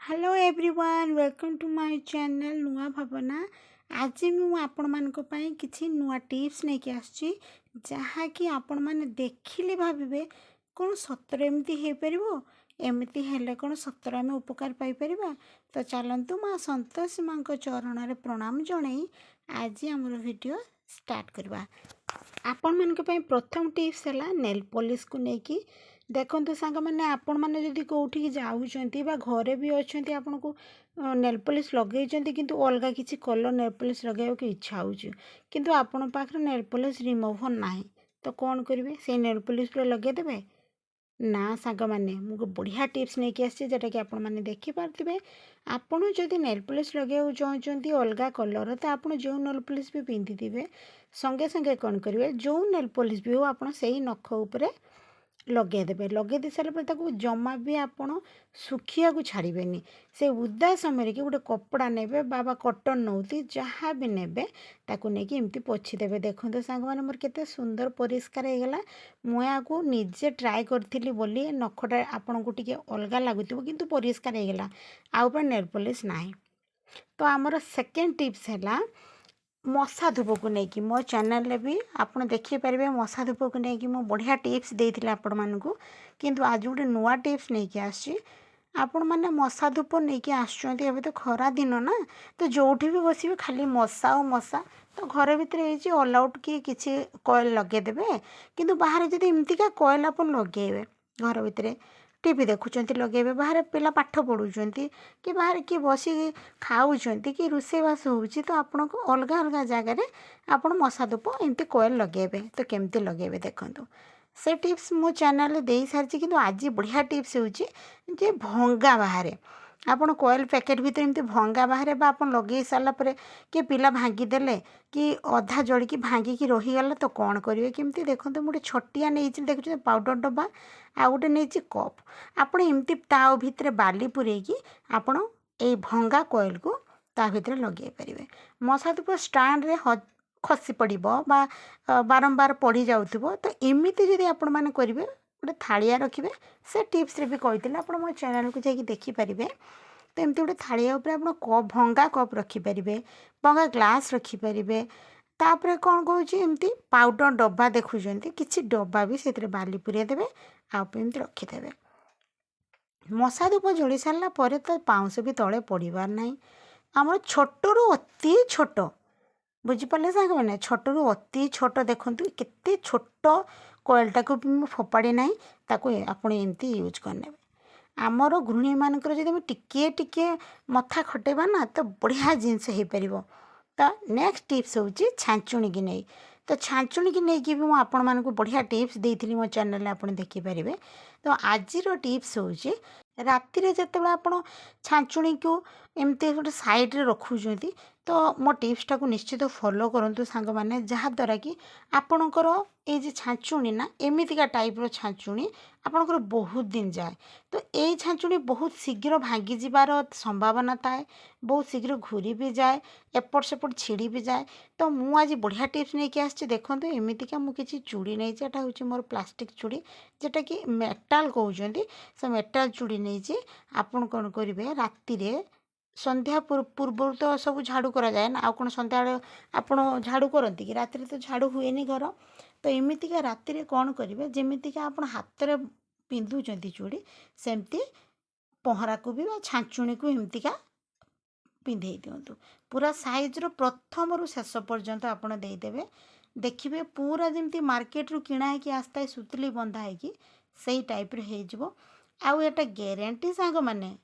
Hello everyone welcome to my channel Nua Bhabana. आज मु आपण मानक पई किछि नुआ टिप्स लेके आछि जहाँकि आपण माने देखिले भाबिबे कौन सतर एमती हो पारिबो एमती हेले कौन सतर आम उपकार पाई परिबा। तो चलंतु माँ संतोषी माँ चरण रे प्रणाम जणई आज आमर वीडियो स्टार्ट करवा। आपण मानक पई प्रथम टिप्स है नेल पॉलिश को लेकिन देखो सांग मैंने आपण मैंने जदि कौटी जाऊँच घरे भी अच्छा आपन को नेल पॉलिश लगे किंतु अलग किसी कलर नेल पॉलिश लगे की इच्छा हो किंतु आपण पाखरे नेल पॉलिश रिमूवर ना तो कौन करेंगे से नेल पॉलिश लगेदेवे ना सांग मैंने मुझे बढ़िया टिप्स नहीं कि आसी जोटा कि आपण मैंने देखिपारे आपड़ जदि नेल पॉलिश लगे चाहते अलग कलर तो आप जो नेल पॉलिश भी पिंधि थे संगे संगे कौन करेंगे जो नेल पॉलिश भी हो आप नख उपरे लगेदेवे लगे सारे जमा भी आपड़ सुखिया को छाड़बेनि से उदा समय कि गोटे कपड़ा ने बाबा कटन नौती जहाँ भी ने नहीं एमती पोछीदेवे। देखो सांग मैंने मोर केते सुंदर परिष्कार होगला मुझे को निजे ट्राए करी बोली नखटा आपन को टे अलग लगुव किंतु परिष्कार होगला आउ नेल पॉलिश ना। तो आमर सेकेंड टिप्स है मशा धूप को लेकिन मो चैनल रे भी आप देखिपारे मशा धूप को लेकिन मो बढ़िया टिप्स देती आपण मानू किंतु आज गोटे नुआ टिप्स नहीं कि आसी आपण मैंने मशा धूप नहीं आसुँच तो खरा दिन ना तो जोठी भी बसवे खाली मशा और मशा तो घर भितर ऑल आउट कि कॉइल लगेदेवे किंतु बाहर जब एमतीका कॉइल आप लगे घर भितर टीवी देखुं लगे बाहर पिला पाठ पढ़ुं कि बाहर किए बस खाऊँ कि रोषेईबास हो तो आपन को अलग अलग जगार आप मशा धूप एमती कॉइल लगे तो केमती लगे देखो से टिप्स मो चैनल दे सारी कि आज बढ़िया टिप्स हो भंगा बाहर आपन कॉइल पैकेट भीतर एमती भंगा बाहर आप लगे सारापर कि पिला भांगीदेले कि अधा जड़िकी भांगिकी रहीगला तो कौन करेंगे केमती देखो गोटे छटिया नहीं देखुं पाउडर डब्बा आ गोटे नहीं कप आपड़ एमती ता भितर बाली पूरेकी आपड़ ए भंगा कॉइल को ता भितर लगे पारे मशा धूप स्टाण्ड रे खसी पड़ो बारंबार पड़ी जाऊँ तो एमती जदि आपण मैंने करेंगे गोटे थालिया रखिए से टिप्स रे भी कही आप मो चैनल को जाकि देखिपारे तो एमती गोटे थालिया उपर आप कप भंगा कप रखिपारे भंगा ग्लास रखिपारे तापर कौन कौच एमती पाउडर डब्बा देखुं किसी डब्बा भी से बाली पूरे देवे आमती रखिदेवे मशा धूप जली सारापर तो पाउंश भी तले पड़ार ना आम छोटू अति छोट बुझिपारे सांग मैंने छोटू अति छोट देखु केते छोट कॉइलटा को भी फोपाड़ी ना आप यूज करने आमर गृहिणी मानक जब टिके टिके मथा खटेबा ना तो बढ़िया जिनस हो पार। तो नेक्स्ट टिप्स हूँ छाँचुणी की नहीं तो छाँचुणी की नहीं भी मुझे आपण मानक बढ़िया टिप्स देती मो चैनल आप देखिपारे। तो आज टिप्स हूँ राति जिते आप छाँचुणी को एमती गोटे साइड्रे रखुं तो मो टिप्सटा को निश्चित फॉलो करूँ सांग मैंने जहाँद्वारा कि आपणकर ये छाँचुणी ना एमतीका टाइप्र छाँचुणी आपणकर बहुत दिन जाए तो ये छाँचुणी बहुत शीघ्र भांगी जीवार संभावना थाए बहुत शीघ्र घूरी भी जाए एपट सेपट छिड़ी भी जाए। तो मु आज बढ़िया टिप्स नहीं कि आसी देखो एमतीका मुझे चूड़ी नहीं एटा हूँ मोर प्लास्टिक चूड़ी जोटा कि मेटाल कहते से मेटाल चूड़ी नहीं आपन कौन करेंगे राति संध्या पूर्व तो सब झाड़ू करा जाए ना आउ कौन संध्या आप झाड़ू करती कि राति तो झाड़ू हुए घर तो एमतीका राति कौन करेंगे जमीतिका आप हाथ में पिंधुंट चूड़ी सेमती पहरा को भी छाँचुणी को एमतीका पिंधे दिंतु पूरा साइज्र प्रथम रु शेष पर्यंत आपड़ देदेवे देखिए पूरा जमी मार्केट रू किणा है आसता है सुतली बंधा है से टाइप हो आउ एटा ग्यारंटी सांग मैंने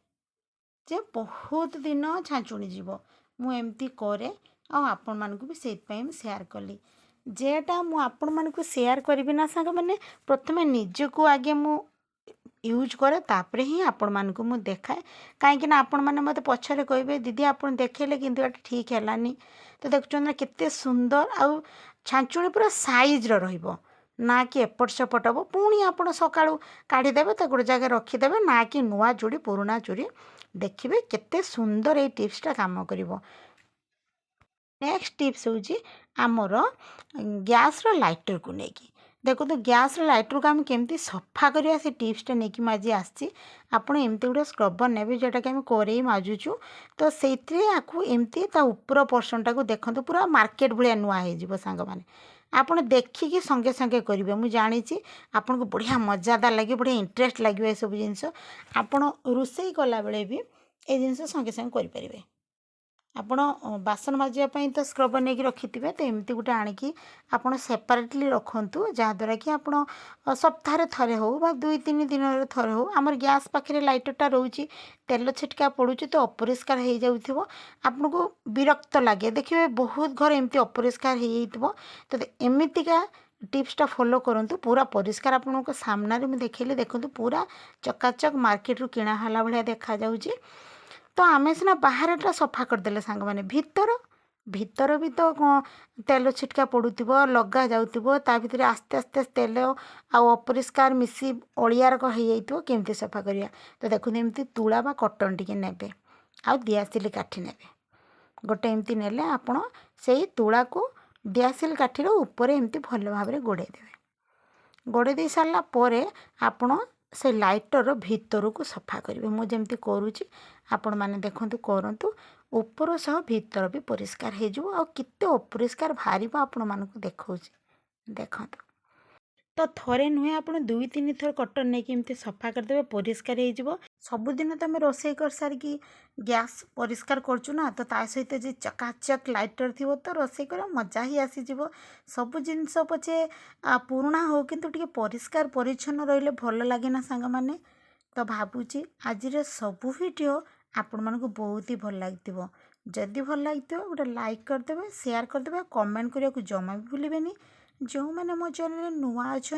जे बहुत दिन छाँचुणी जीव मुझे करे आपण मानक भी से सेयार कली जेटा मुझे सेयार करी ना सांग मैंने प्रथम निजक आगे मु यूज करे तापर ही आपण मानक मु देखाए कहीं आपण मैंने मत पछरे कहे दीदी आप देखले किंतु एटा ठीक है तो देखुं केते सुंदर आउ छाँचुणी पूरा साइज्र रहिबो ना कि एपट सेपट हम पुणी आप सका काढ़ीदेवे तो गोटे जगह रखीदे ना कि नुआ चूड़ी पुराणा चूड़ी देखिए केते सुंदर ये टिप्सटा काम करिवो। नेक्स्ट टिप्स हूँ आमर गैस लाइटर को लेकिन देखो तो गैस लाइटर को आम केमती सफा करवा से टिप्सटा नहीं मुझे आसी आप एमती गोटे स्क्रबर ने जोटा कि आम कड़े माजुचु तो से एमती ऊपर पोर्सनटा को देखते पूरा मार्केट भाया नुआ हो सांग मैंने आपड़ देखिकी संगे संगे करेंगे मुझे जानी आपन को बढ़िया मजादार लगे बढ़िया इंटरेस्ट लगे ये सब जिनस आपड़ रोषे कला बेले भी ये जिनस संगे संगे करें ଆପଣ ବାସନ ମାଜିବା ପାଇଁ ତ ସ୍କ୍ରବର ନେଇକି ରଖିଥିବେ ତ ଏମିତି ଗୋଟେ ଆଣିକି ଆପଣ ସେପାରେଟଲି ରଖନ୍ତୁ ଯାହାଦ୍ୱାରା କି ଆପଣ ସପ୍ତାହରେ ଥରେ ହେଉ ବା 2-3 ଦିନରେ ଥରେ ହେଉ ଆମର ଗ୍ୟାସ୍ ପାଖରେ ଲାଇଟରଟା ରହୁଛି ତେଲ ଛିଟକା ପଡ଼ୁଛି ତ ଅପରିଷ୍କାର ହେଇଯାଉଥିବ ଆପଣଙ୍କୁ ବିରକ୍ତ ଲାଗେ ଦେଖିବେ ବହୁତ ଘର ଏମିତି ଅପରିଷ୍କାର ହେଇଯାଇଥିବ ତ ଏମିତିକା टिप्सटा फॉलो करूँ पूरा परिष्कार आपको सामने मुझे देखिए देखूँ पूरा चकाचक मार्केट रू किणा हला भाया देखा जाउची तो आमे सिना बाहरटा सफा करदेले सांग माने भीतर भी तो तेल छिटका पड़ुथिबो लगा जाउथिबो ता भितर आस्ते आस्ते तेल आ अपरिष्कार मिसी अलियार हो जाइथिबो केमती सफा करिया तो देखुन एमती तुला बा कटन टिके नेबे आ दियासिल काठी नेबे गोटे एमती नेले आपण सेही तुला को दियासिल काठीर ऊपर एमती भल भाव गोड़े देबे गोड़े दे सारला परे आपण से लाइटर भीतर को सफा करेंगे मुझे जमी करुँची आपण मैंने देखु करूँ ऊपर सह भीतर भी परिष्कार हो केते अपरिष्कार बाहर आपण मानक देखा देखु तो थरे नुहे आप 2-3 थर कटन नहीं कि सफा करदे परिष्कार हो सबुदिन तुम रोषे कर सारिकी गैस परिष्कार करचु ना तो ता सहित जो चकाचक लाइटर थी तो रोषे कर मजा ही आसीज सब जिनस पछे पुराणा हो किंतु टिके परिष्कार परिच्छन्न रहिले भल लगे ना सांग माने तो भावुची आज सबू वीडियो आपण मानक बहुत ही भल लगी जदि भल लगी गोटे लाइक करदे शेयर करदे कमेंट करने को जमा भी भूलें जो मैंने मो चैनल नुआ अच्छा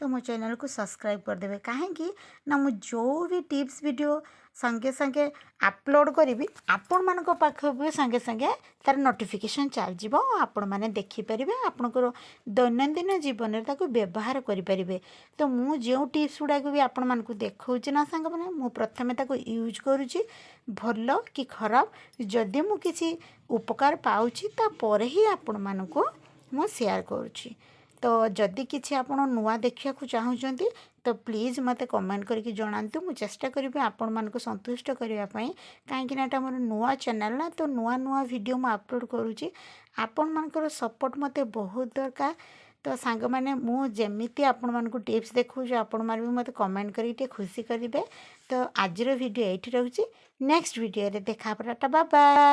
तो मो चैनल को सब्सक्राइब करदे कहीं ना मु जो भी टिप्स वीडियो संगे संगे अपलोड करी आपण मानक पाख भी संगे संगे तार नोटिफिकेशन चलजिबो आपण माने देखि परिबे आपनकर दैनंदिन जीवन में ताको व्यवहार करि परिबे तो मु जो टिप्स गुडा को भी आपण मानक देखौछि ना संग माने मु प्रथमे ताको यूज करूछि भलो कि खराब जदि मु किसी उपकार पाउछि ता परे ही आपण मानक मु शेयर करुछि तो जदि किसी आपण नुआ देखिया को चाहूचंती तो प्लीज़ मते कमेंट करके जणांतु मु चेष्टा करिबे आपण मानको संतुष्ट करिया पई काहेकि ना एटा मोर नुआ चैनल ना तो नुआ नुआ वीडियो मु अपलोड करूची आपण मानकर सपोर्ट मते बहुत दरकार तो सांग माने मु जेमिति आपण मानको टिप्स देखौ जे आपण मार भी मते कमेंट करके खुशी करिवे तो आजिर वीडियो एठी रहूची नेक्स्ट वीडियो रे देखा पराटा बाय बाय।